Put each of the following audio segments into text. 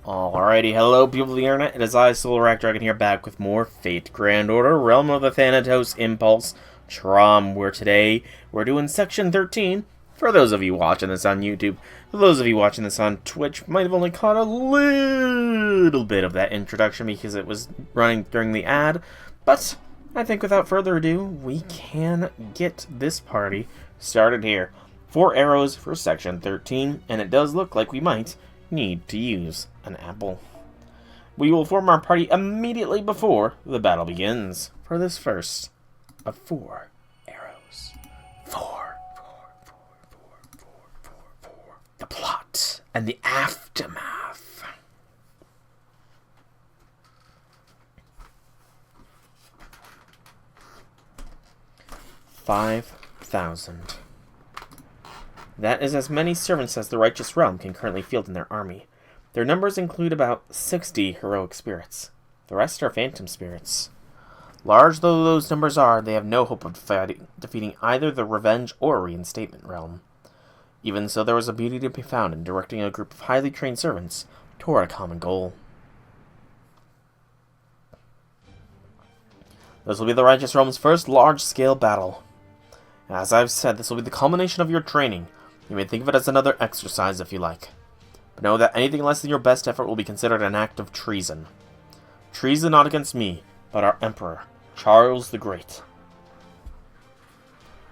Alrighty, hello people of the internet, it is I, Solar Dragon here, back with more Fate Grand Order, Realm of the Thanatos, Impulse, Traum, where today we're doing Section 13. For those of you watching this on YouTube, for those of you watching this on Twitch, might have only caught a little bit of that introduction because it was running during the ad, but I think without further ado, we can get this party started here. 4 arrows for Section 13, and it does look like we might need to use an apple. We will form our party immediately before the battle begins for this first of 4 arrows. 4. The plot and the aftermath. $5,000. That is as many servants as the righteous realm can currently field in their army. Their numbers include about 60 heroic spirits. The rest are phantom spirits. Large though those numbers are, they have no hope of defeating either the revenge or reinstatement realm. Even so, there was a beauty to be found in directing a group of highly trained servants toward a common goal. This will be the righteous realm's first large-scale battle. As I've said, this will be the culmination of your training. You may think of it as another exercise if you like. But know that anything less than your best effort will be considered an act of treason. Treason not against me, but our Emperor, Charles the Great.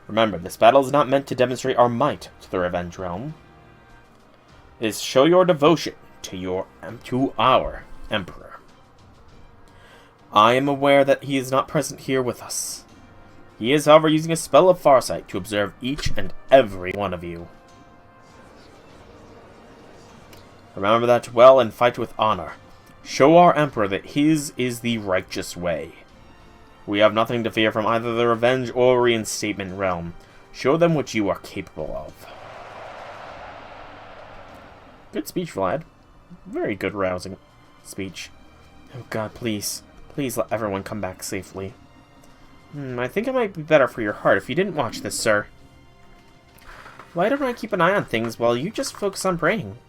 Remember, this battle is not meant to demonstrate our might to the Revenge Realm. It is to show your devotion to our Emperor. I am aware that he is not present here with us. He is, however, using a spell of farsight to observe each and every one of you. Remember that well and fight with honor. Show our Emperor that his is the righteous way. We have nothing to fear from either the Revenge or Reinstatement realm. Show them what you are capable of. Good speech, Vlad. Very good rousing speech. Oh god, please. Please let everyone come back safely. I think it might be better for your heart if you didn't watch this, sir. Why don't I keep an eye on things while you just focus on praying?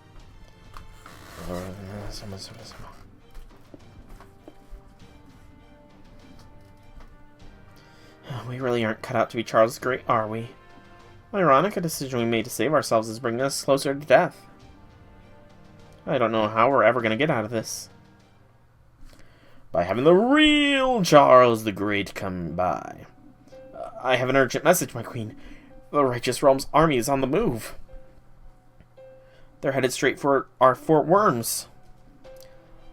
We really aren't cut out to be Charles the Great, are we? Ironic, a decision we made to save ourselves is bringing us closer to death. I don't know how we're ever going to get out of this. By having the real Charles the Great come by. I have an urgent message, my queen. The Righteous Realm's army is on the move. They're headed straight for our Fort Worms.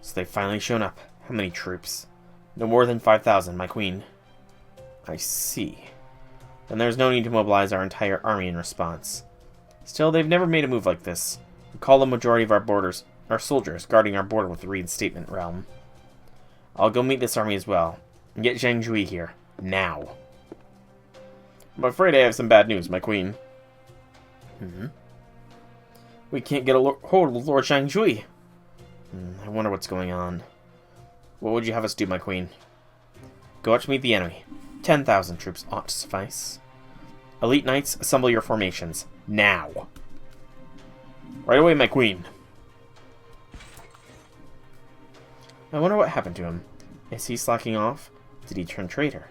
So they've finally shown up. How many troops? No more than 5,000, my queen. I see. Then there's no need to mobilize our entire army in response. Still, they've never made a move like this. We call the majority of our soldiers guarding our border with the Reinstatement realm. I'll go meet this army as well, and get Zhang Jui here, now. I'm afraid I have some bad news, my queen. We can't get a hold of Lord Zhang Jui. I wonder what's going on. What would you have us do, my queen? Go out to meet the enemy. 10,000 troops ought to suffice. Elite Knights, assemble your formations, now. Right away, my queen. I wonder what happened to him. Is he slacking off? Did he turn traitor?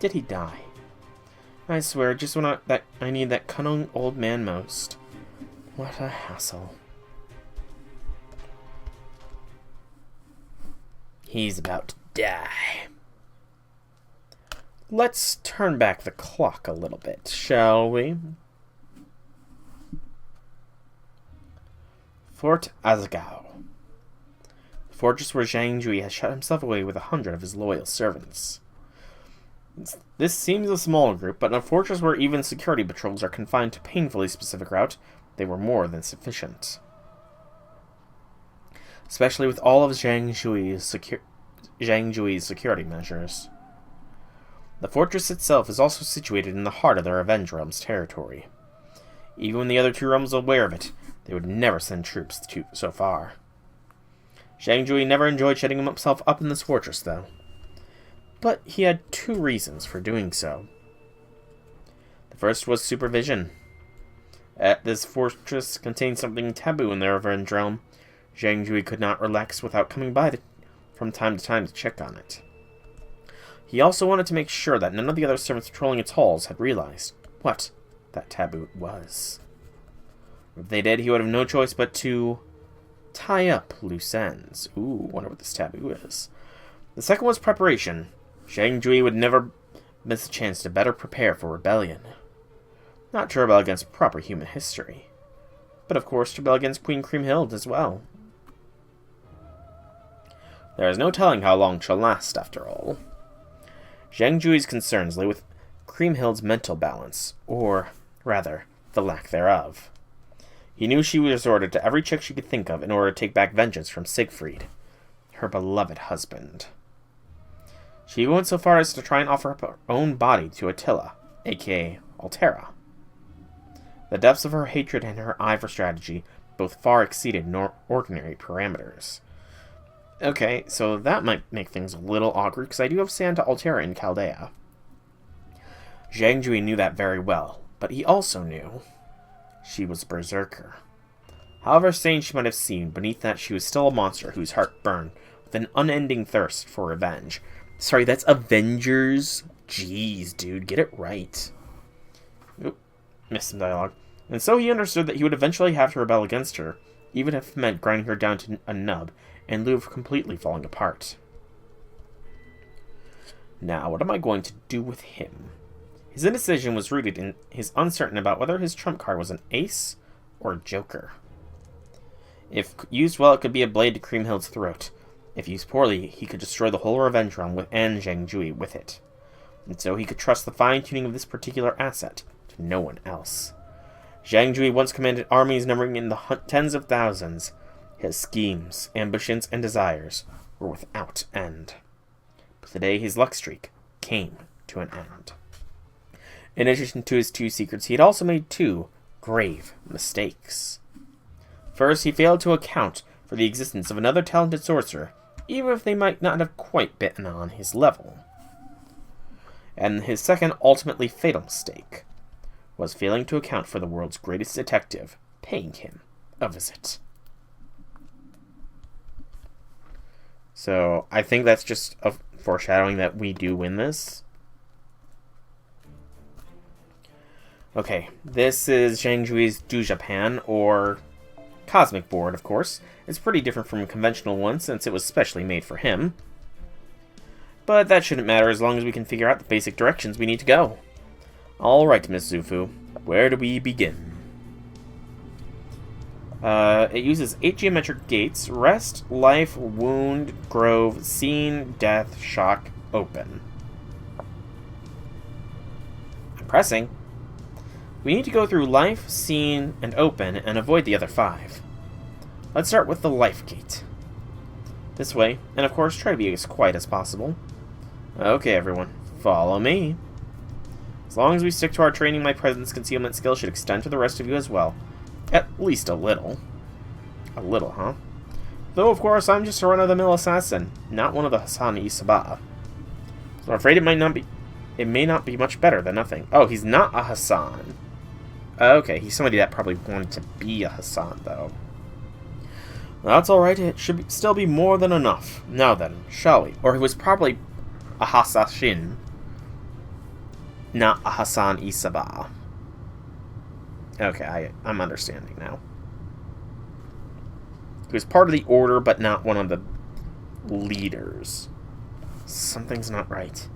Did he die? I swear, just when I need that cunning old man most. What a hassle. He's about to die. Let's turn back the clock a little bit, shall we? Fort Azagao. Fortress where Zhang Jui has shut himself away with 100 of his loyal servants. This seems a small group, but in a fortress where even security patrols are confined to painfully specific route, they were more than sufficient. Especially with all of Zhang Jui's security measures. The fortress itself is also situated in the heart of the Revenge Realm's territory. Even when the other 2 realms are aware of it, they would never send troops so far. Zhang Jui never enjoyed shutting himself up in this fortress, though. But he had 2 reasons for doing so. The first was supervision. This fortress contained something taboo in the Revenge Realm. Zhang Jui could not relax without coming by from time to time to check on it. He also wanted to make sure that none of the other servants patrolling its halls had realized what that taboo was. If they did, he would have no choice but to tie up loose ends. Ooh, wonder what this taboo is. The second was preparation. Zhang Jui would never miss a chance to better prepare for rebellion. Not to rebel against proper human history, but of course to rebel against Queen Kriemhild as well. There is no telling how long she'll last, after all. Zhang Jui's concerns lay with Kriemhild's mental balance, or, rather, the lack thereof. He knew she resorted to every trick she could think of in order to take back vengeance from Siegfried, her beloved husband. She went so far as to try and offer up her own body to Attila, aka Altera. The depths of her hatred and her eye for strategy both far exceeded ordinary parameters. Okay, so that might make things a little awkward, because I do have Santa Altera in Chaldea. Zhang Jui knew that very well, but he also knew she was a berserker. However sane she might have seemed, beneath that she was still a monster whose heart burned with an unending thirst for revenge. Sorry, that's Avengers. Jeez, dude, get it right. Oop, missed some dialogue. And so he understood that he would eventually have to rebel against her, even if it meant grinding her down to a nub, in lieu of completely falling apart. Now, what am I going to do with him? His indecision was rooted in his uncertain about whether his trump card was an ace or a joker. If used well, it could be a blade to Kriemhild's throat. If used poorly, he could destroy the whole revenge realm and Zhang Jui with it. And so he could trust the fine-tuning of this particular asset to no one else. Zhang Jui once commanded armies numbering in the tens of thousands. His schemes, ambitions, and desires were without end. But today his luck streak came to an end. In addition to his 2 secrets, he had also made 2 grave mistakes. First, he failed to account for the existence of another talented sorcerer, even if they might not have quite been on his level. And his second, ultimately fatal mistake was failing to account for the world's greatest detective paying him a visit. So, I think that's just a foreshadowing that we do win this. Okay, this is Zhang Jui's Du Japan, or Cosmic Board, of course. It's pretty different from a conventional one, since it was specially made for him. But that shouldn't matter as long as we can figure out the basic directions we need to go. Alright, Miss Zufu, where do we begin? It uses 8 geometric gates: rest, life, wound, grove, scene, death, shock, open. I'm pressing. We need to go through life, scene, and open, and avoid the other 5. Let's start with the life gate. This way, and of course try to be as quiet as possible. Okay, everyone, follow me. As long as we stick to our training, my presence concealment skill should extend to the rest of you as well. At least a little. A little, huh? Though, of course, I'm just a run-of-the-mill assassin, not one of the Hassan-i-Sabah. So I'm afraid it may not be much better than nothing. Oh, he's not a Hassan. Okay, he's somebody that probably wanted to be a Hassan, though. That's alright, it should still be more than enough. Now then, shall we? Or he was probably a Hassashin, not a Hassan-i-Sabah. Okay, I'm understanding now. He was part of the order, but not one of the leaders. Something's not right.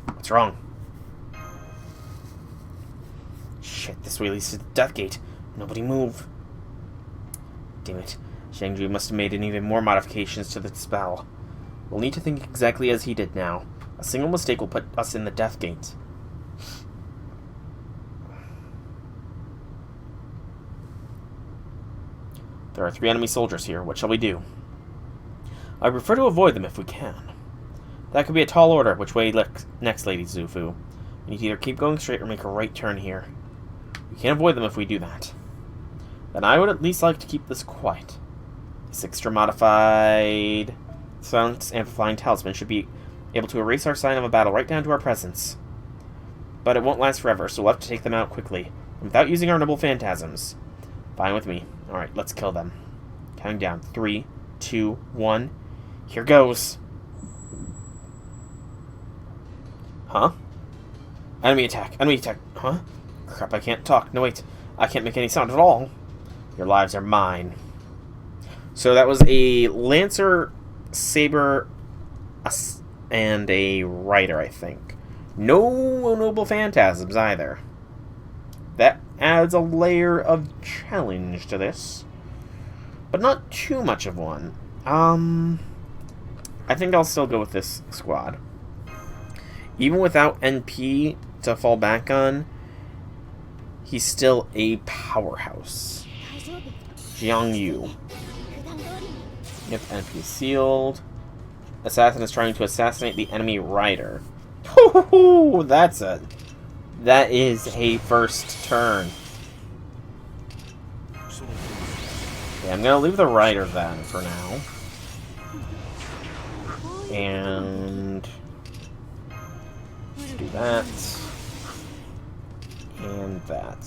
What's wrong? Shit, this way leads to the death gate. Nobody move. Damn it. Zhang Jui must have made even more modifications to the spell. We'll need to think exactly as he did now. A single mistake will put us in the death gate. There are 3 enemy soldiers here. What shall we do? I prefer to avoid them if we can. That could be a tall order. Which way next, Lady Zufu? We need to either keep going straight or make a right turn here. We can't avoid them if we do that. Then I would at least like to keep this quiet. This extra modified silence amplifying talisman should be able to erase our sign of a battle right down to our presence. But it won't last forever, so we'll have to take them out quickly, without using our noble phantasms. Fine with me. Alright, let's kill them. Counting down. 3, 2, 1. Here goes. Huh? Enemy attack. Enemy attack. Huh? Crap, I can't talk. No, wait. I can't make any sound at all. Your lives are mine. So that was a Lancer, Saber, and a Rider, I think. No Noble Phantasms either. That adds a layer of challenge to this. But not too much of one. I think I'll still go with this squad. Even without NP to fall back on, he's still a powerhouse. Jiang Yu. Yep, NP sealed. Assassin is trying to assassinate the enemy rider. Hoo-hoo-hoo! That is a first turn. Okay, I'm gonna leave the rider then for now. And do that. And that.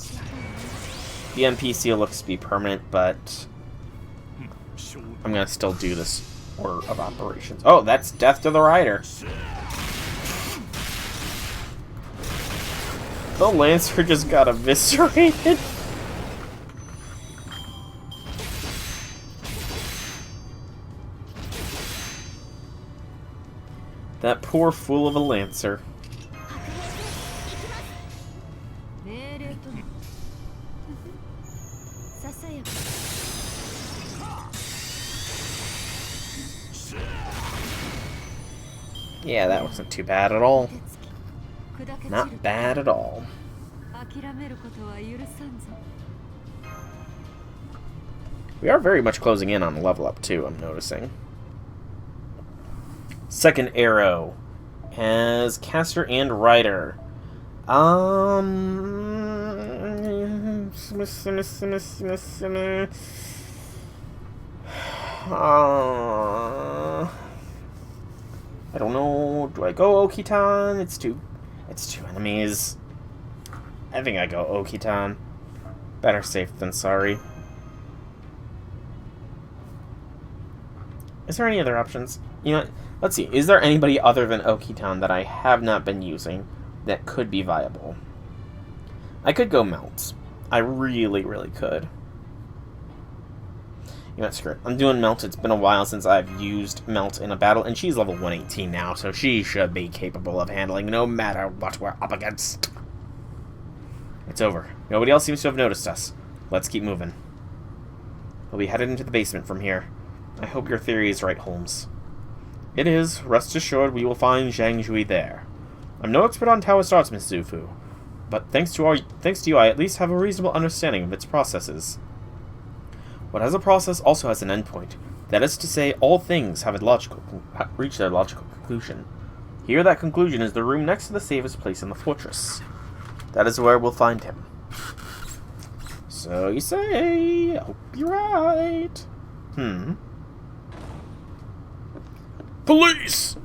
The MP seal looks to be permanent, but I'm gonna still do this order of operations. Oh, that's death to the rider. The Lancer just got eviscerated. That poor fool of a Lancer. Yeah, that wasn't too bad at all. Not bad at all. We are very much closing in on level up too, I'm noticing. Second arrow has caster and rider. I don't know. Do I go Okitan? It's two enemies. I think I go Okitan. Better safe than sorry. Is there any other options? You know, let's see. Is there anybody other than Okitan that I have not been using that could be viable? I could go Melt. I really, really could. You know what, screw it. I'm doing Melt. It's been a while since I've used Melt in a battle, and she's level 118 now, so she should be capable of handling no matter what we're up against. It's over. Nobody else seems to have noticed us. Let's keep moving. We'll be headed into the basement from here. I hope your theory is right, Holmes. It is. Rest assured we will find Zhang Jui there. I'm no expert on Taoist arts, Miss Zufu, but thanks to you, I at least have a reasonable understanding of its processes. What has a process also has an endpoint. That is to say, all things have reached their logical conclusion. Here, that conclusion is the room next to the safest place in the fortress. That is where we'll find him. So you say? I hope you're right. Police!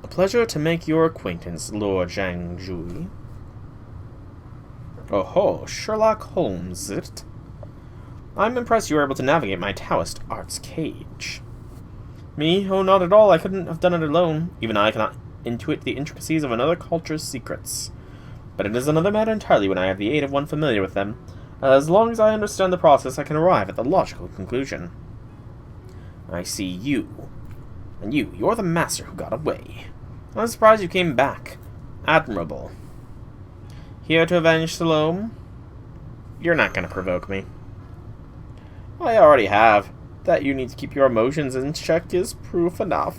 A pleasure to make your acquaintance, Lord Zhang Jui. Oh ho, Sherlock Holmes, is it? I'm impressed you were able to navigate my Taoist arts cage. Me? Oh, not at all. I couldn't have done it alone. Even I cannot intuit the intricacies of another culture's secrets. But it is another matter entirely when I have the aid of one familiar with them. As long as I understand the process, I can arrive at the logical conclusion. I see you. And you're the master who got away. I'm surprised you came back. Admirable. Here to avenge Salome? You're not going to provoke me. I already have. That you need to keep your emotions in check is proof enough.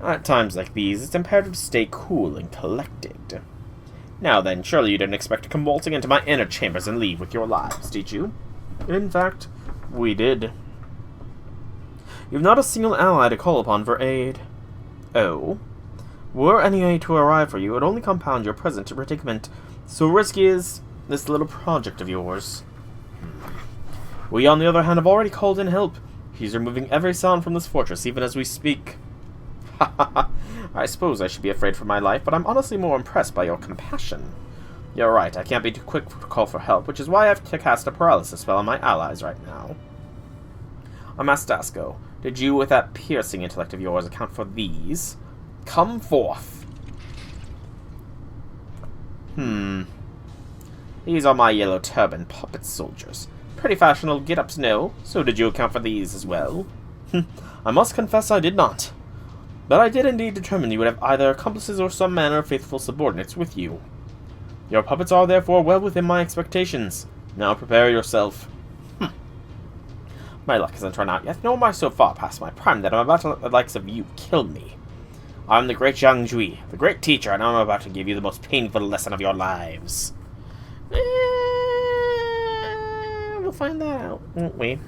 At times like these, it's imperative to stay cool and collected. Now then, surely you didn't expect to come waltzing into my inner chambers and leave with your lives, did you? In fact, we did. You've not a single ally to call upon for aid. Oh? Were any aid to arrive for you, it would only compound your present predicament. So risky is this little project of yours. We, on the other hand, have already called in help. He's removing every sound from this fortress, even as we speak. Ha ha ha. I suppose I should be afraid for my life, but I'm honestly more impressed by your compassion. You're right, I can't be too quick to call for help, which is why I have to cast a paralysis spell on my allies right now. Amastasco, did you, with that piercing intellect of yours, account for these? Come forth. These are my yellow turban puppet soldiers. Pretty fashionable get-ups, no? So did you account for these as well? I must confess I did not. But I did indeed determine you would have either accomplices or some manner of faithful subordinates with you. Your puppets are therefore well within my expectations. Now prepare yourself. My luck hasn't run out yet, nor am I so far past my prime that I'm about to let the likes of you kill me. I'm the great Zhang Jui, the great teacher, and I'm about to give you the most painful lesson of your lives. We'll find that out, won't we?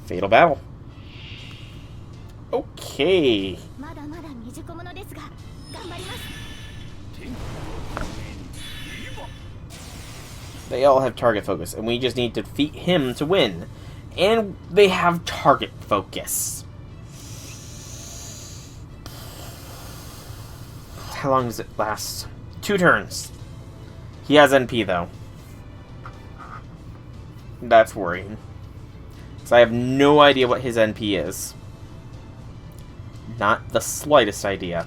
Fatal battle. Okay. They all have target focus, and we just need to defeat him to win. And they have target focus. How long does it last? 2 turns. He has NP, though. That's worrying. So I have no idea what his NP is. Not the slightest idea.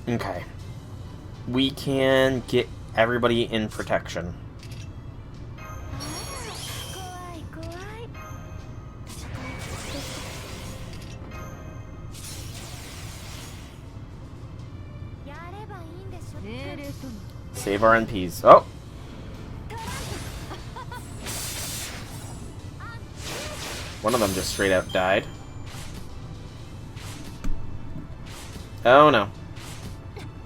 Okay. We can get everybody in protection. Save our NPs. Oh! One of them just straight out died. Oh no.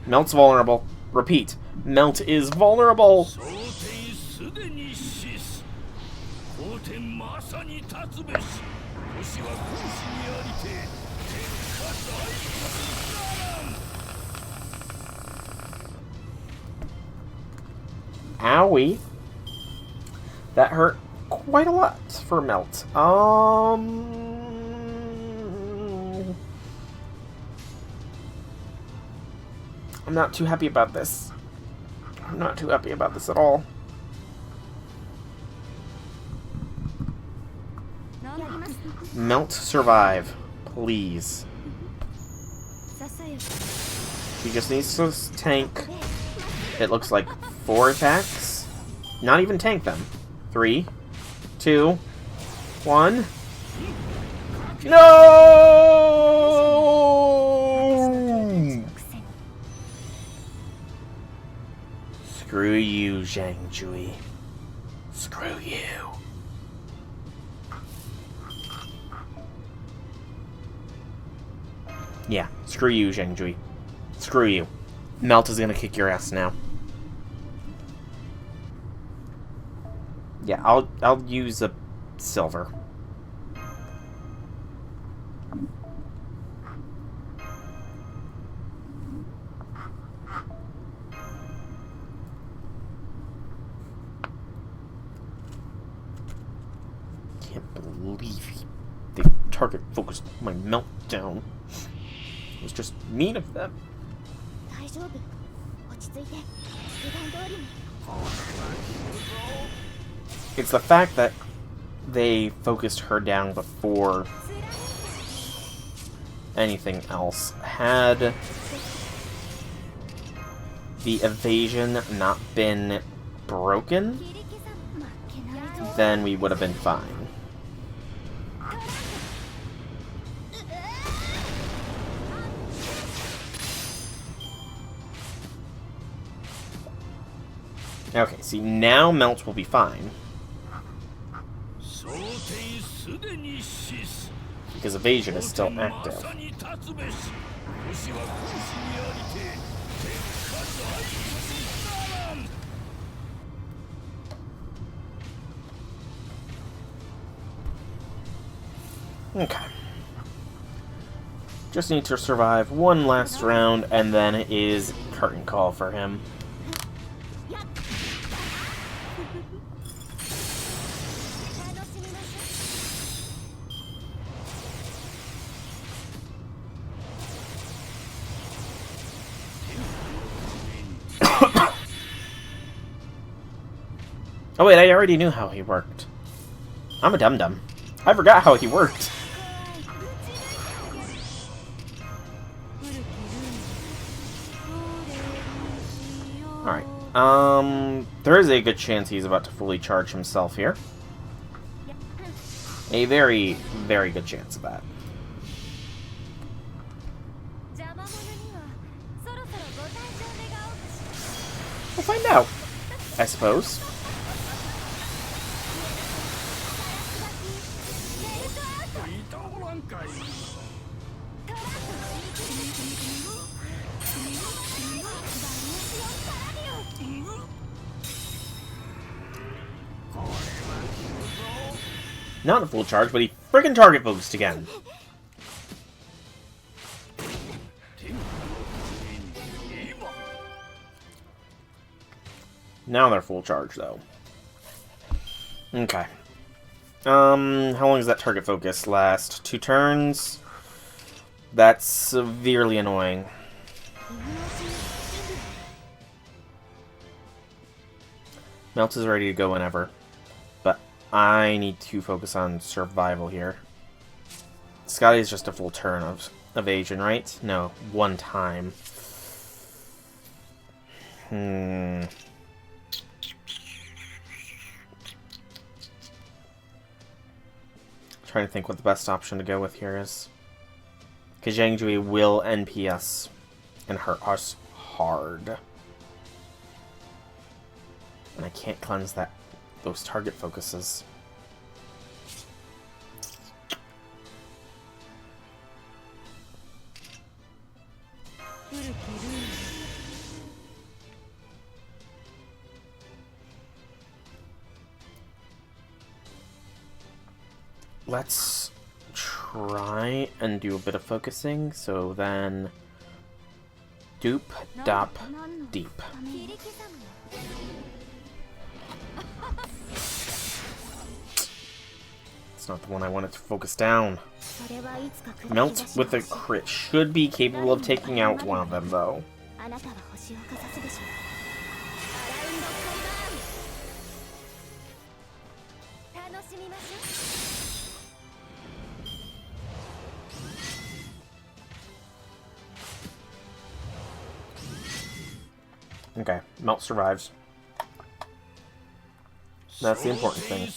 Melt's vulnerable. Repeat. Melt is vulnerable! Owie. That hurt quite a lot for Melt. I'm not too happy about this. I'm not too happy about this at all. Melt, survive. Please. He just needs to tank, it looks like, 4 attacks. Not even tank them. 3, 2, 1. No! Screw you, Zhang Jui. Screw you. Yeah, screw you, Zhang Jui. Screw you. Melt is gonna kick your ass now. Yeah, I'll use a silver. Can't believe they target focused my meltdown. It was just mean of them. It's the fact that they focused her down before anything else. Had the evasion not been broken, then we would have been fine. Okay, see, now Melt will be fine. Because evasion is still active. Okay. Just need to survive one last round, and then it is curtain call for him. Oh wait, I already knew how he worked. I'm a dum-dum. I forgot how he worked. Alright. There is a good chance he's about to fully charge himself here. A very, very good chance of that. We'll find out, I suppose. Not a full charge, but he friggin' target focused again. Now they're full charge, though. Okay. How long does that target focus last? 2 turns? That's severely annoying. Melt is ready to go whenever. But I need to focus on survival here. Scotty is just a full turn of evasion, right? No, 1 time. Trying to think what the best option to go with here is. Because Yangzhui will NPS and hurt us hard. And I can't cleanse those target focuses. Let's try and do a bit of focusing. So then, dupe, dop, deep. It's not the one I wanted to focus down. Melt with a crit should be capable of taking out one of them, though. Okay, Melt survives. That's the important thing.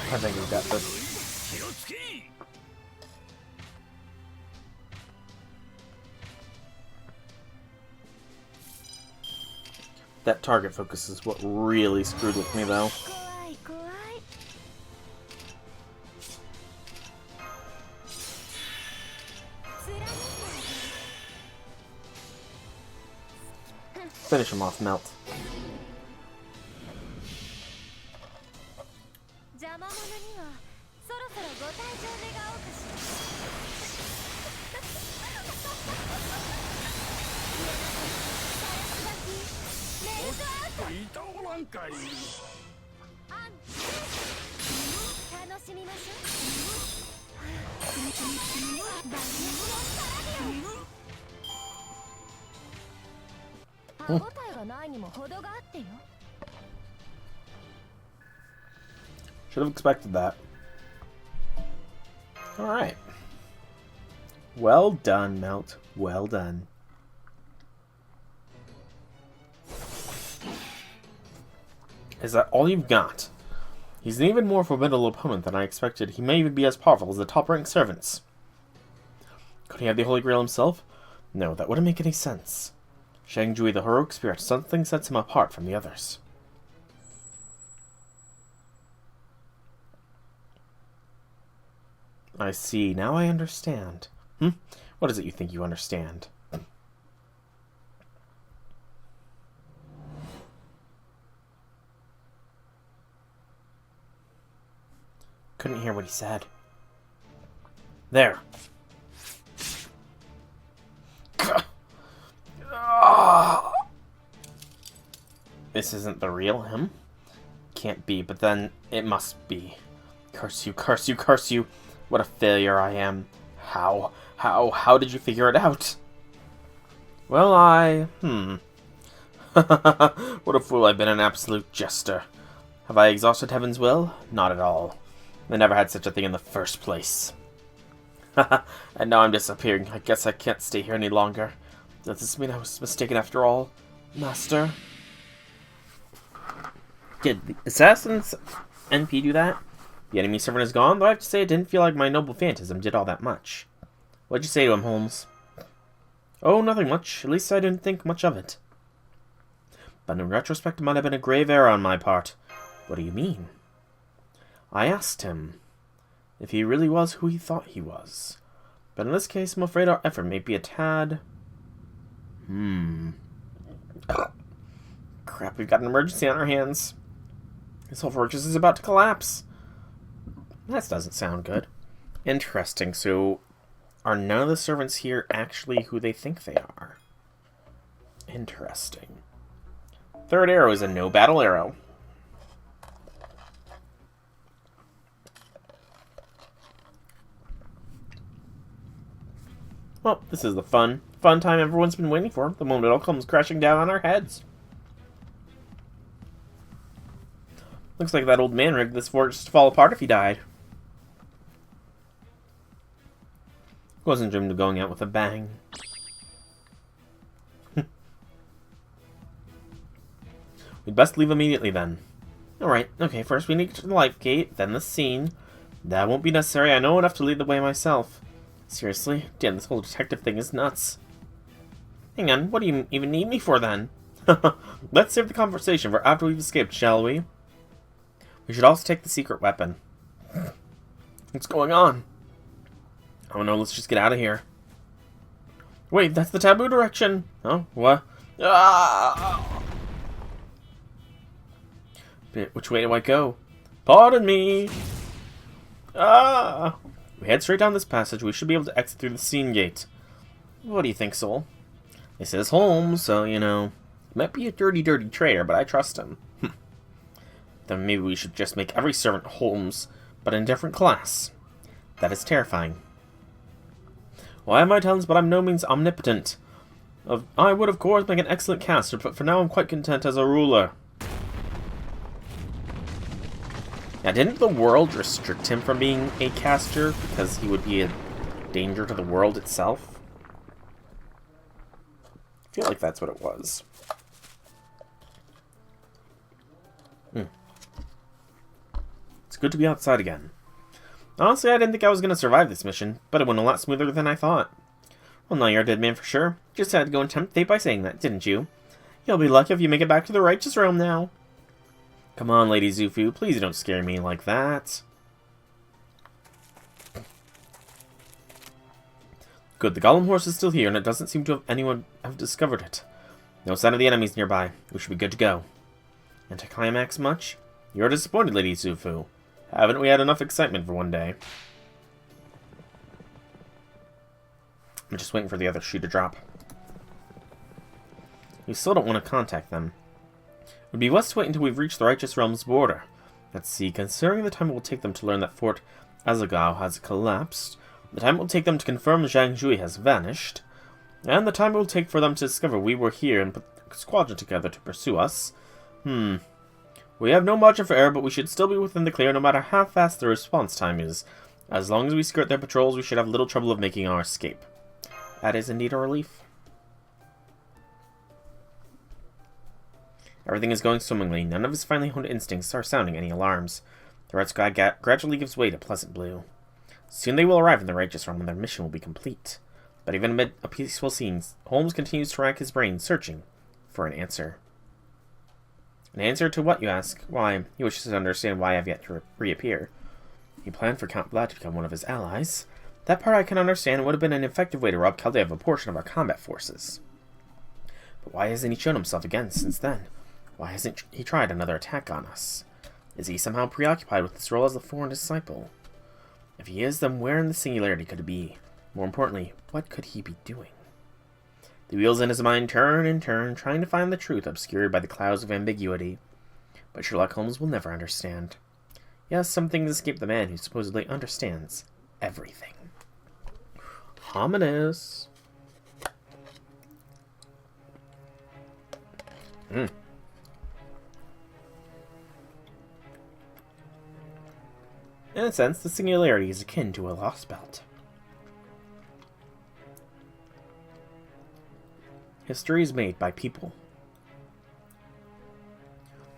I think we got this. That target focus is what really screwed with me, though. Finish him off, Melt. Should have expected that. Alright. Well done, Melt. Well done. Is that all you've got? He's an even more formidable opponent than I expected. He may even be as powerful as the top-ranked servants. Could he have the Holy Grail himself? No, that wouldn't make any sense. Zhangjui, the heroic spirit, something sets him apart from the others. I see. Now I understand. What is it you think you understand? Couldn't hear what he said. There. This isn't the real him. Can't be, but then it must be. Curse you, curse you, curse you. What a failure I am. How did you figure it out? Well, What a fool I've been, an absolute jester. Have I exhausted Heaven's will? Not at all. I never had such a thing in the first place. And now I'm disappearing. I guess I can't stay here any longer. Does this mean I was mistaken after all, Master? Did the assassin's NP do that? The enemy servant is gone, though I have to say it didn't feel like my noble phantasm did all that much. What'd you say to him, Holmes? Oh, nothing much. At least I didn't think much of it. But in retrospect, it might have been a grave error on my part. What do you mean? I asked him if he really was who he thought he was. But in this case, I'm afraid our effort may be a tad... Crap, we've got an emergency on our hands. This whole fortress is about to collapse. That doesn't sound good. Interesting, so are none of the servants here actually who they think they are? Interesting. Third arrow is a no battle arrow. Well, this is the fun time everyone's been waiting for. The moment it all comes crashing down on our heads. Looks like that old man rigged this fortress to fall apart if he died. Wasn't dreamed of going out with a bang. We'd best leave immediately then. Alright, okay, first we need to get to the life gate, then the scene. That won't be necessary, I know enough to lead the way myself. Seriously? Damn, this whole detective thing is nuts. Hang on, what do you even need me for then? Let's save the conversation for after we've escaped, shall we? We should also take the secret weapon. What's going on? Oh no, let's just get out of here. Wait, that's the taboo direction. Oh, what? Ah! Which way do I go? Pardon me! Ah! We head straight down this passage. We should be able to exit through the scene gate. What do you think, Soul? This is Holmes, so, you know, he might be a dirty traitor, but I trust him. Then maybe we should just make every servant Holmes, but in a different class. That is terrifying. Well, I have my talents, but I'm no means omnipotent. I would, of course, make an excellent caster, but for now I'm quite content as a ruler. Now, didn't the world restrict him from being a caster because he would be a danger to the world itself? I feel like that's what it was. It's good to be outside again. Honestly, I didn't think I was going to survive this mission, but it went a lot smoother than I thought. Well, now you're a dead man for sure. Just had to go and tempt fate by saying that, didn't you? You'll be lucky if you make it back to the righteous realm now. Come on, Lady Zufu, please don't scare me like that. Good, the golem horse is still here, and it doesn't seem to have anyone have discovered it. No sign of the enemies nearby. We should be good to go. Anticlimax much? You're disappointed, Lady Zufu. Haven't we had enough excitement for one day? I'm just waiting for the other shoe to drop. We still don't want to contact them. It would be best to wait until we've reached the Righteous Realm's border. Let's see, considering the time it will take them to learn that Fort Azagao has collapsed, the time it will take them to confirm Zhangjui has vanished, and the time it will take for them to discover we were here and put the squadron together to pursue us. We have no margin for error, but we should still be within the clear no matter how fast the response time is. As long as we skirt their patrols, we should have little trouble of making our escape. That is indeed a relief. Everything is going swimmingly. None of his finely honed instincts are sounding any alarms. The red sky gradually gives way to pleasant blue. Soon they will arrive in the righteous realm and their mission will be complete. But even amid a peaceful scene, Holmes continues to rack his brain, searching for an answer. An answer to what, you ask? Why, he wishes to understand why I have yet to reappear. He planned for Count Vlad to become one of his allies. That part I can understand would have been an effective way to rob Chaldea of a portion of our combat forces. But why hasn't he shown himself again since then? Why hasn't he tried another attack on us? Is he somehow preoccupied with his role as the foreign disciple? If he is, then where in the singularity could it be? More importantly, what could he be doing? The wheels in his mind turn and turn, trying to find the truth obscured by the clouds of ambiguity. But Sherlock Holmes will never understand. Yes, some things escape the man who supposedly understands everything. Ominous. In a sense, the singularity is akin to a lost belt. History is made by people.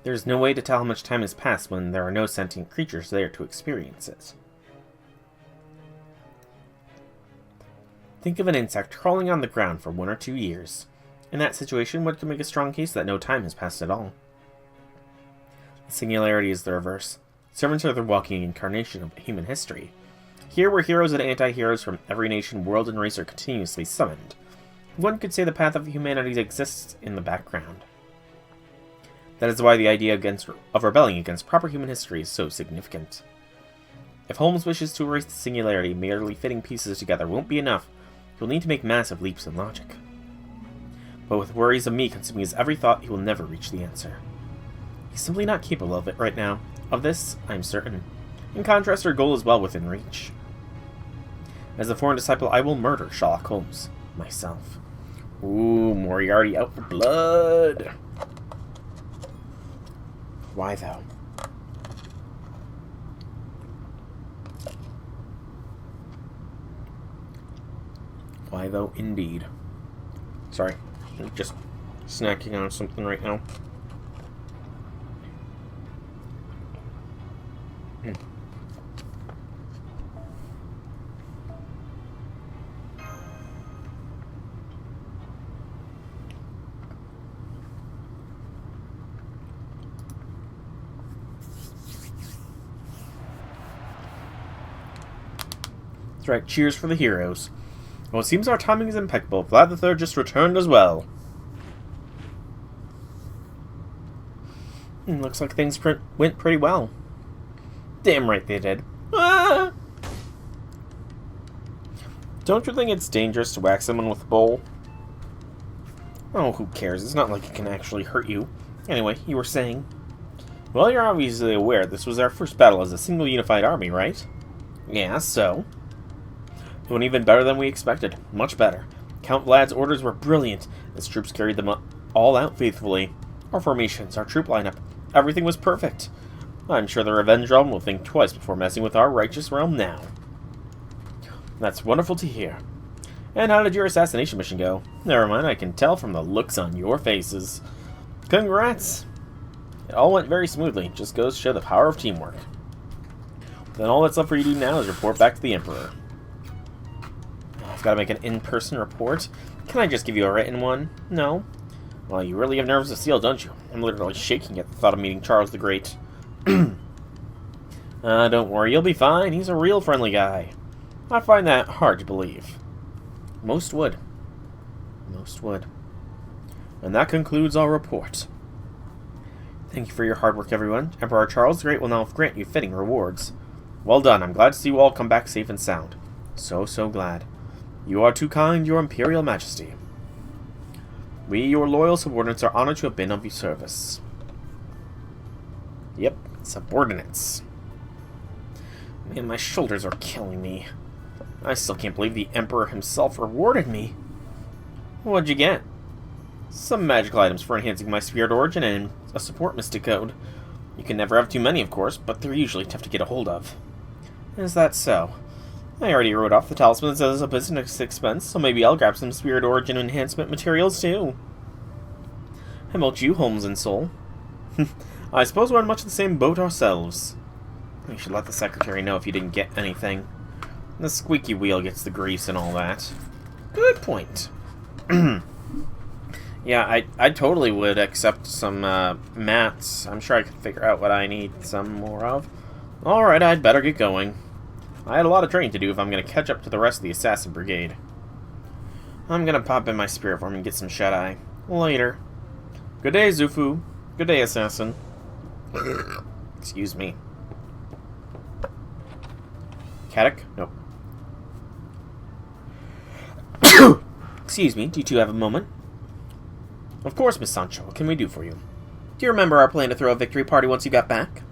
There is no way to tell how much time has passed when there are no sentient creatures there to experience it. Think of an insect crawling on the ground for 1 or 2 years. In that situation, one could make a strong case that no time has passed at all. The singularity is the reverse. Servants are the walking incarnation of human history. Here, where heroes and anti-heroes from every nation, world, and race are continuously summoned, one could say the path of humanity exists in the background. That is why the idea of rebelling against proper human history is so significant. If Holmes wishes to erase the singularity, merely fitting pieces together won't be enough. He'll need to make massive leaps in logic. But with worries of me consuming his every thought, he will never reach the answer. He's simply not capable of it right now. Of this, I'm certain. In contrast, our goal is well within reach. As the foreign disciple, I will murder Sherlock Holmes myself. Ooh, Moriarty out for blood. Why, though? Why, though, indeed. Sorry, I'm just snacking on something right now. That's right, cheers for the heroes. Well, it seems our timing is impeccable. Vlad III just returned as well. Looks like things went pretty well. Damn right they did. Ah! Don't you think it's dangerous to whack someone with a bowl? Oh, who cares? It's not like it can actually hurt you. Anyway, you were saying? Well, you're obviously aware this was our first battle as a single unified army, right? Yeah, so? It went even better than we expected. Much better. Count Vlad's orders were brilliant. His troops carried them all out faithfully. Our formations, our troop lineup, everything was perfect. I'm sure the Revenge Realm will think twice before messing with our Righteous Realm now. That's wonderful to hear. And how did your assassination mission go? Never mind, I can tell from the looks on your faces. Congrats! It all went very smoothly. Just goes to show the power of teamwork. Then all that's left for you to do now is report back to the Emperor. I've got to make an in-person report. Can I just give you a written one? No? Well, you really have nerves of steel, don't you? I'm literally shaking at the thought of meeting Charles the Great. Don't worry, you'll be fine. He's a real friendly guy. I find that hard to believe. Most would. Most would. And that concludes our report. Thank you for your hard work, everyone. Emperor Charles the Great will now grant you fitting rewards. Well done. I'm glad to see you all come back safe and sound. So glad. You are too kind, your Imperial Majesty. We, your loyal subordinates, are honored to have been of your service. Yep, subordinates. Man, my shoulders are killing me. I still can't believe the Emperor himself rewarded me. What'd you get? Some magical items for enhancing my spirit origin and a support mystic code. You can never have too many, of course, but they're usually tough to get a hold of. Is that so? I already wrote off the talismans as a business expense, so maybe I'll grab some spirit origin enhancement materials too. How about you, Holmes and Soul? I suppose we're in much the same boat ourselves. You should let the secretary know if you didn't get anything. The squeaky wheel gets the grease and all that. Good point. Yeah, I totally would accept some mats. I'm sure I could figure out what I need some more of. Alright, I'd better get going. I had a lot of training to do if I'm going to catch up to the rest of the Assassin Brigade. I'm going to pop in my spirit form and get some shut-eye. Later. Good day, Zufu. Good day, Assassin. Excuse me. Katak? Nope. Excuse me, do you two have a moment? Of course, Miss Sancho. What can we do for you? Do you remember our plan to throw a victory party once you got back?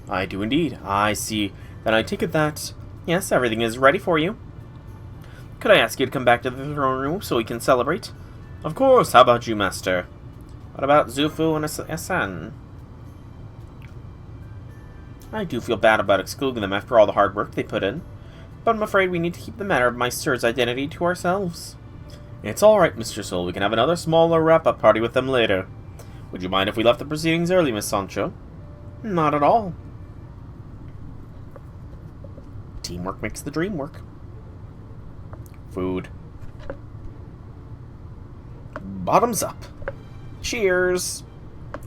I do indeed. I see. Then I take it that... Yes, everything is ready for you. Could I ask you to come back to the throne room so we can celebrate? Of course. How about you, Master? What about Zufu and Asan? I do feel bad about excluding them after all the hard work they put in. But I'm afraid we need to keep the matter of my sir's identity to ourselves. It's alright, Mr. Soul. We can have another smaller wrap-up party with them later. Would you mind if we left the proceedings early, Miss Sancho? Not at all. Teamwork makes the dream work. Food. Bottoms up. Cheers!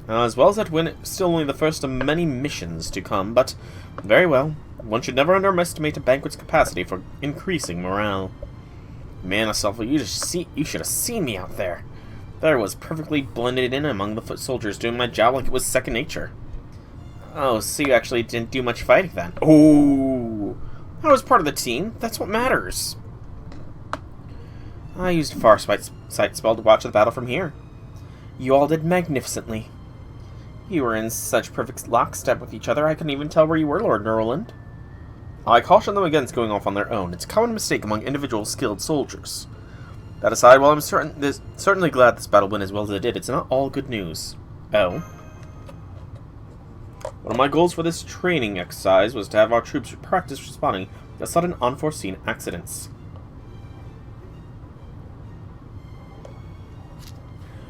As well as that win, it's still only the first of many missions to come, but very well. One should never underestimate a banquet's capacity for increasing morale. Man, Asafa, you should have seen me out there. There was perfectly blended in among the foot soldiers, doing my job like it was second nature. Oh, so you actually didn't do much fighting then? Oh, I was part of the team. That's what matters. I used a far sight spell to watch the battle from here. You all did magnificently. You were in such perfect lockstep with each other, I couldn't even tell where you were, Lord Nerland. I caution them against going off on their own. It's a common mistake among individual skilled soldiers. That aside, while I'm certainly glad this battle went as well as it did, it's not all good news. Oh? One of my goals for this training exercise was to have our troops practice responding to sudden unforeseen accidents.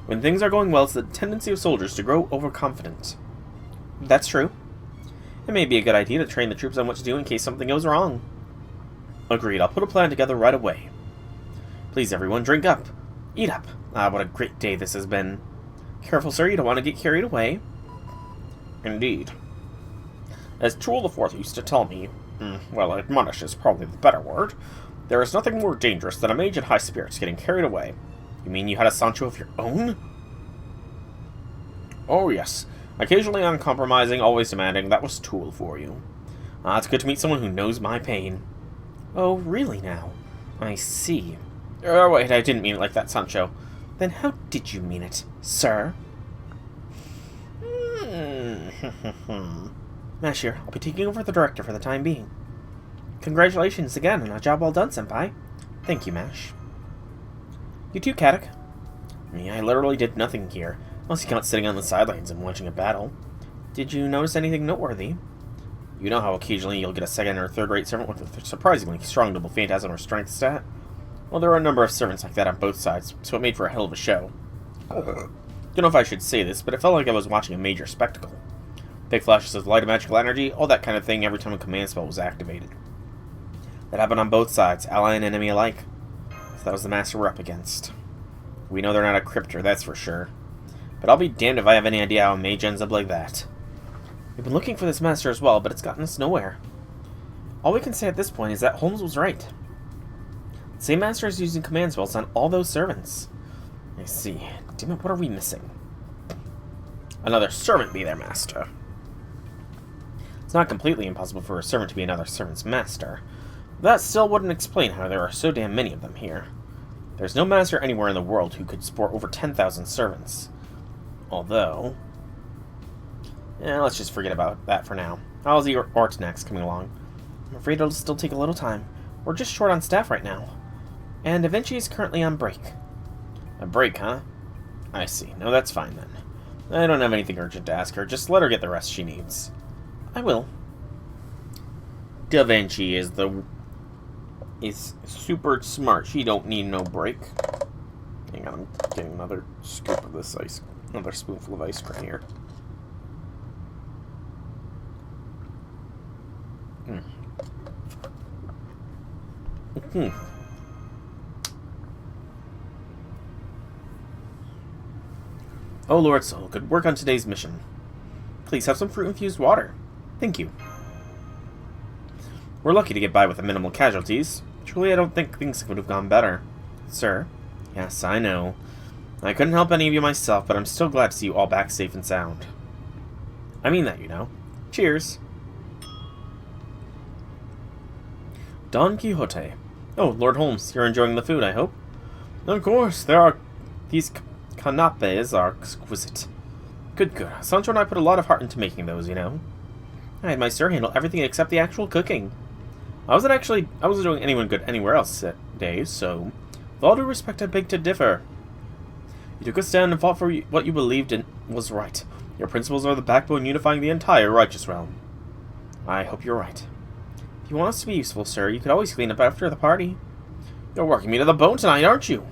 When things are going well, it's the tendency of soldiers to grow overconfident. That's true. It may be a good idea to train the troops on what to do in case something goes wrong. Agreed, I'll put a plan together right away. Please, everyone, drink up. Eat up. Ah, what a great day this has been. Careful, sir, you don't want to get carried away. Indeed. As Troll the Fourth used to tell me, well, admonish is probably the better word, there is nothing more dangerous than a mage in high spirits getting carried away. You mean you had a Sancho of your own? Oh, yes. Occasionally uncompromising, always demanding. That was Tool for you. It's good to meet someone who knows my pain. Oh, really now? I see. Oh, wait, I didn't mean it like that, Sancho. Then how did you mean it, sir? Mash here, I'll be taking over the director for the time being. Congratulations again on a job well done, Senpai. Thank you, Mash. You too, Katak. I literally did nothing here, unless you count sitting on the sidelines and watching a battle. Did you notice anything noteworthy? You know how occasionally you'll get a second or third-rate servant with a surprisingly strong double phantasm or strength stat? Well, there are a number of servants like that on both sides, so it made for a hell of a show. Don't know if I should say this, but it felt like I was watching a major spectacle. Big flashes of light and magical energy, all that kind of thing every time a command spell was activated. That happened on both sides, ally and enemy alike. So that was the master we're up against. We know they're not a cryptor, that's for sure. But I'll be damned if I have any idea how a mage ends up like that. We've been looking for this master as well, but it's gotten us nowhere. All we can say at this point is that Holmes was right. The same master is using command spells on all those servants. I see. Damn it, what are we missing? Another servant be their master. It's not completely impossible for a servant to be another servant's master. That still wouldn't explain how there are so damn many of them here. There's no master anywhere in the world who could support over 10,000 servants. Although... let's just forget about that for now. How's the Ortanax coming along? I'm afraid it'll still take a little time. We're just short on staff right now. And Da Vinci is currently on break. A break, huh? I see. No, that's fine then. I don't have anything urgent to ask her. Just let her get the rest she needs. I will. Da Vinci is super smart. She don't need no break. Hang on, I'm getting another scoop of this another spoonful of ice cream here. Oh, Lord Soul, good work on today's mission. Please have some fruit-infused water. Thank you. We're lucky to get by with the minimal casualties. Truly, I don't think things could have gone better. Sir? Yes, I know. I couldn't help any of you myself, but I'm still glad to see you all back safe and sound. I mean that, you know. Cheers. Don Quixote. Oh, Lord Holmes, you're enjoying the food, I hope? Of course, these canapes are exquisite. Good. Sancho and I put a lot of heart into making those, you know. I had my sir handle everything except the actual cooking. I wasn't doing anyone good anywhere else that day, so with all due respect, I beg to differ. You took a stand and fought for what you believed in was right. Your principles are the backbone unifying the entire righteous realm. I hope you're right. If you want us to be useful, sir, you could always clean up after the party. You're working me to the bone tonight, aren't you?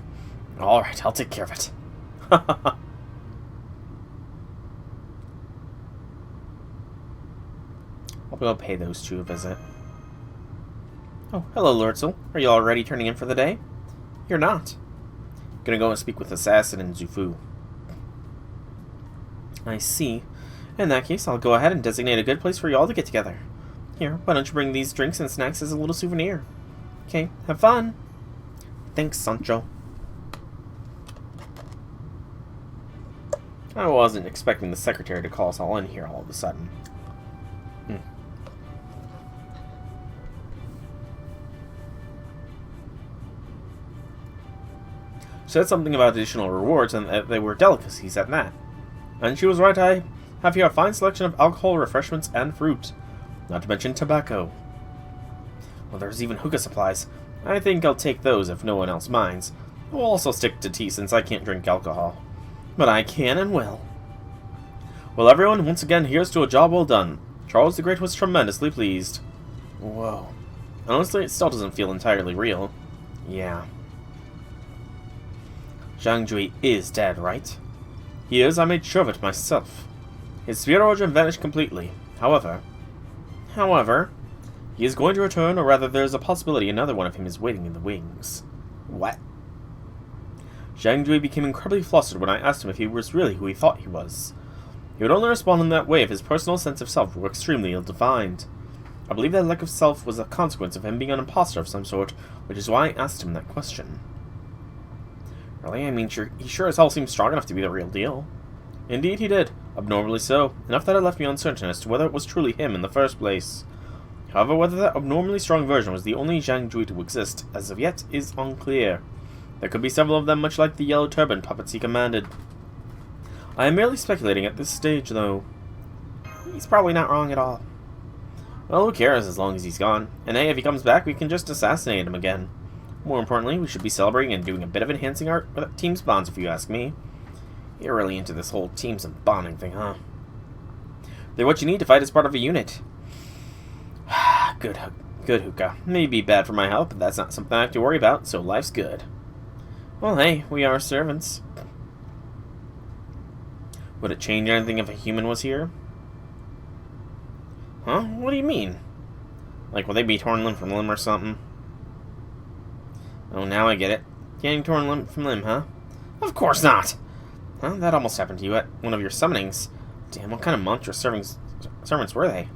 Alright, I'll take care of it. I'll go pay those two a visit. Oh, hello, Lord Soul. Are you already turning in for the day? You're not. Gonna go and speak with Assassin and Zufu. I see. In that case, I'll go ahead and designate a good place for you all to get together. Here, why don't you bring these drinks and snacks as a little souvenir? Okay, have fun. Thanks, Sancho. I wasn't expecting the secretary to call us all in here all of a sudden. She said something about additional rewards and that they were delicacies at that. And she was right, I have here a fine selection of alcohol, refreshments, and fruit. Not to mention tobacco. Well, there's even hookah supplies. I think I'll take those if no one else minds. I'll also stick to tea since I can't drink alcohol. But I can and will. Well, everyone, once again, here's to a job well done. Charles the Great was tremendously pleased. Whoa. Honestly, it still doesn't feel entirely real. Yeah. Zhang Jui is dead, right? He is, I made sure of it myself. His sphere origin vanished completely. However, he is going to return, or rather there is a possibility another one of him is waiting in the wings. What? Zhang Jui became incredibly flustered when I asked him if he was really who he thought he was. He would only respond in that way if his personal sense of self were extremely ill-defined. I believe that lack of self was a consequence of him being an imposter of some sort, which is why I asked him that question. Really? I mean, he sure as hell seemed strong enough to be the real deal. Indeed he did, abnormally so, enough that it left me uncertain as to whether it was truly him in the first place. However, whether that abnormally strong version was the only Zhang Jui to exist, as of yet, is unclear. There could be several of them, much like the yellow turban puppets he commanded. I am merely speculating at this stage, though. He's probably not wrong at all. Well, who cares as long as he's gone? And hey, if he comes back, we can just assassinate him again. More importantly, we should be celebrating and doing a bit of enhancing our team's bonds, if you ask me. You're really into this whole teams and bonding thing, huh? They're what you need to fight as part of a unit. Good hookah. May be bad for my health, but that's not something I have to worry about, so life's good. Well, hey, we are servants. Would it change anything if a human was here? Huh? What do you mean? Like, will they be torn limb from limb or something? Oh, now I get it. Getting torn limb from limb, huh? Of course not! Huh? That almost happened to you at one of your summonings. Damn, what kind of monstrous servants were they?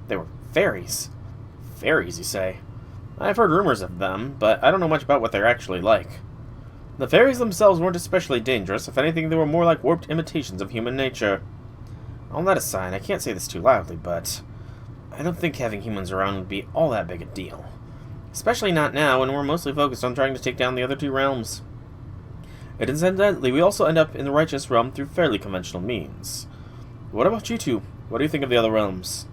They were fairies. Fairies, you say? I've heard rumors of them, but I don't know much about what they're actually like. The fairies themselves weren't especially dangerous. If anything, they were more like warped imitations of human nature. All that aside, I can't say this too loudly, but I don't think having humans around would be all that big a deal. Especially not now, when we're mostly focused on trying to take down the other two realms. And incidentally, we also end up in the righteous realm through fairly conventional means. What about you two? What do you think of the other realms?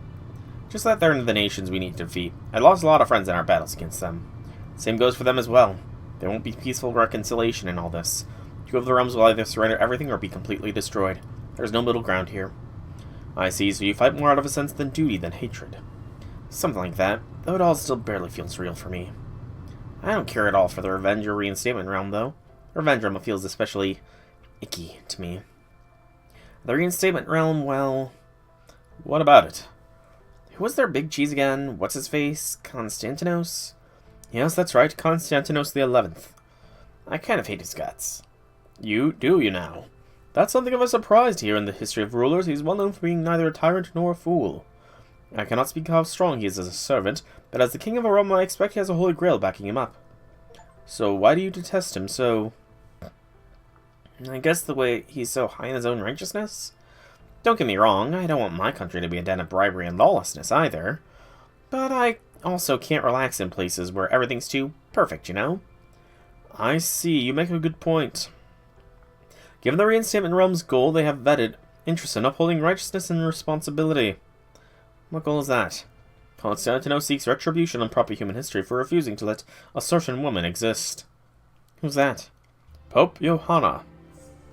Just that they're the nations we need to defeat. I lost a lot of friends in our battles against them. Same goes for them as well. There won't be peaceful reconciliation in all this. Two of the realms will either surrender everything or be completely destroyed. There's no middle ground here. I see, so you fight more out of a sense than duty than hatred. Something like that, though it all still barely feels real for me. I don't care at all for the revenge or reinstatement realm, though. The revenge realm feels especially icky to me. The reinstatement realm, well, what about it? Who was their big cheese again? What's his face? Constantinos? Yes, that's right, Constantinos the 11th. I kind of hate his guts. You do, you now. That's something of a surprise here in the history of rulers. He's well known for being neither a tyrant nor a fool. I cannot speak how strong he is as a servant, but as the king of a realm I expect he has a holy grail backing him up. So why do you detest him so... I guess the way he's so high in his own righteousness? Don't get me wrong, I don't want my country to be a den of bribery and lawlessness either. But I also can't relax in places where everything's too perfect, you know? I see, you make a good point. Given the reinstatement realm's goal, they have vetted interest in upholding righteousness and responsibility. What goal is that? Constantino seeks retribution on proper human history for refusing to let a certain woman exist. Who's that? Pope Johanna.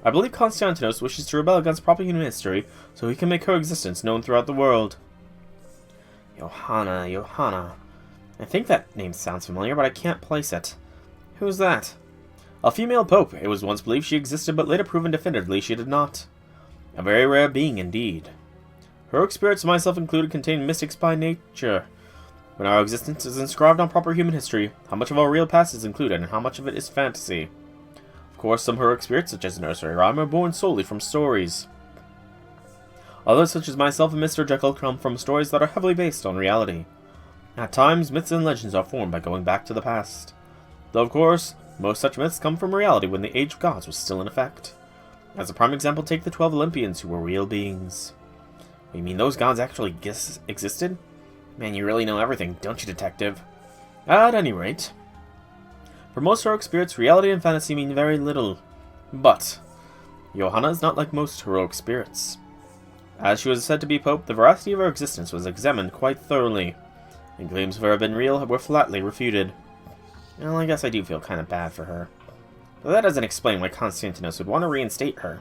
I believe Constantinos wishes to rebel against proper human history so he can make her existence known throughout the world. Johanna. I think that name sounds familiar, but I can't place it. Who's that? A female pope. It was once believed she existed, but later proven definitively she did not. A very rare being indeed. Heroic spirits, myself included, contain mystics by nature. When our existence is inscribed on proper human history, how much of our real past is included and how much of it is fantasy? Of course, some heroic spirits, such as nursery rhyme, are born solely from stories. Others, such as myself and Mr. Jekyll, come from stories that are heavily based on reality. At times, myths and legends are formed by going back to the past. Though, of course, most such myths come from reality when the Age of Gods was still in effect. As a prime example, take the 12 Olympians who were real beings. You mean those gods actually existed? Man, you really know everything, don't you, detective? At any rate, for most heroic spirits, reality and fantasy mean very little. But Johanna is not like most heroic spirits. As she was said to be Pope, the veracity of her existence was examined quite thoroughly, and claims of her being real were flatly refuted. Well, I guess I do feel kind of bad for her. But that doesn't explain why Constantinos would want to reinstate her.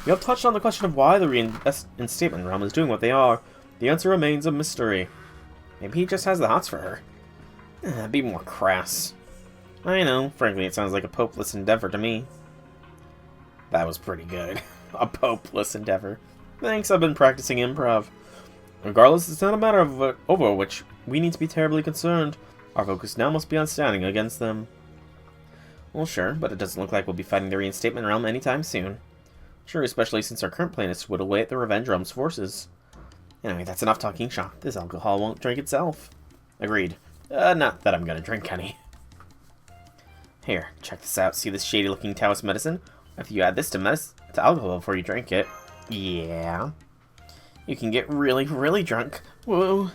We have touched on the question of why the reinstatement realm is doing what they are. The answer remains a mystery. Maybe he just has the hots for her. Be more crass. I know, frankly it sounds like a popeless endeavor to me. That was pretty good. A popeless endeavor. Thanks, I've been practicing improv. Regardless, it's not a matter of over which we need to be terribly concerned. Our focus now must be on standing against them. Well, sure, but it doesn't look like we'll be fighting the reinstatement realm anytime soon. Sure, especially since our current plan is to whittle away at the Revenge Realm's forces. Anyway, that's enough talking shop. This alcohol won't drink itself. Agreed. Not that I'm gonna drink any. Here, check this out. See this shady-looking Taoist medicine? If you add this to alcohol before you drink it, yeah, you can get really, really drunk. Whoa.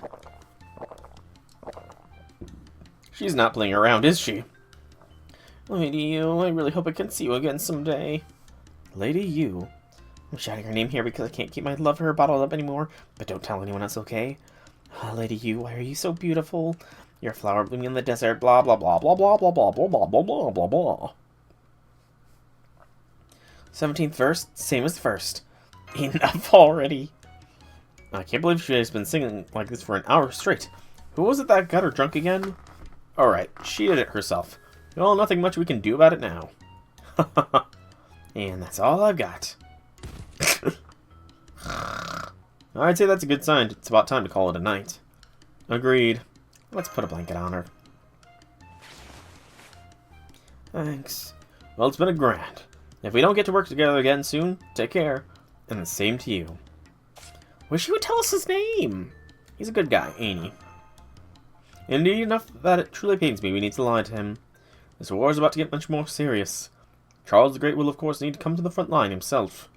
She's not playing around, is she? Lady Yu, I really hope I can see you again someday. Lady Yu? I'm shouting her name here because I can't keep my love for her bottled up anymore, but don't tell anyone else, okay? Lady Yu, why are you so beautiful? You're a flower blooming in the desert, blah blah blah blah blah blah blah blah blah blah blah blah blah. 17th verse, same as the first. Enough already. I can't believe she has been singing like this for an hour straight. Who was it that got her drunk again? Alright, she did it herself. Well, nothing much we can do about it now. And that's all I've got. I'd say that's a good sign. It's about time to call it a night. Agreed. Let's put a blanket on her. Thanks. Well, it's been a grand. If we don't get to work together again soon, take care. And the same to you. Wish he would tell us his name. He's a good guy, ain't he? Indeed, enough that it truly pains me we need to lie to him. This war is about to get much more serious. Charles the Great will of course need to come to the front line himself.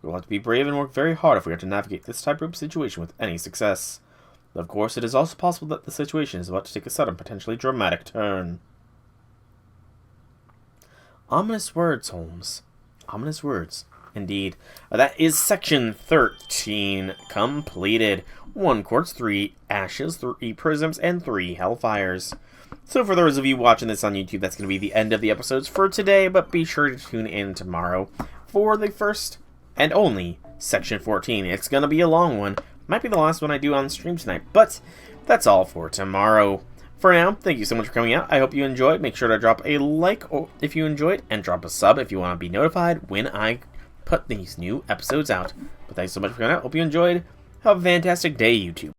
We will have to be brave and work very hard if we are to navigate this type of situation with any success. But of course, it is also possible that the situation is about to take a sudden, potentially dramatic turn. Ominous words, Holmes. Ominous words. Indeed. That is section 13 completed. 1 quartz, 3 ashes, 3 prisms, and 3 hellfires. So for those of you watching this on YouTube, that's going to be the end of the episodes for today, but be sure to tune in tomorrow for the first and only section 14. It's going to be a long one. Might be the last one I do on stream tonight, but that's all for tomorrow. For now, thank you so much for coming out. I hope you enjoyed. Make sure to drop a like if you enjoyed, and drop a sub if you want to be notified when I put these new episodes out. But thanks so much for coming out. Hope you enjoyed. Have a fantastic day, YouTube.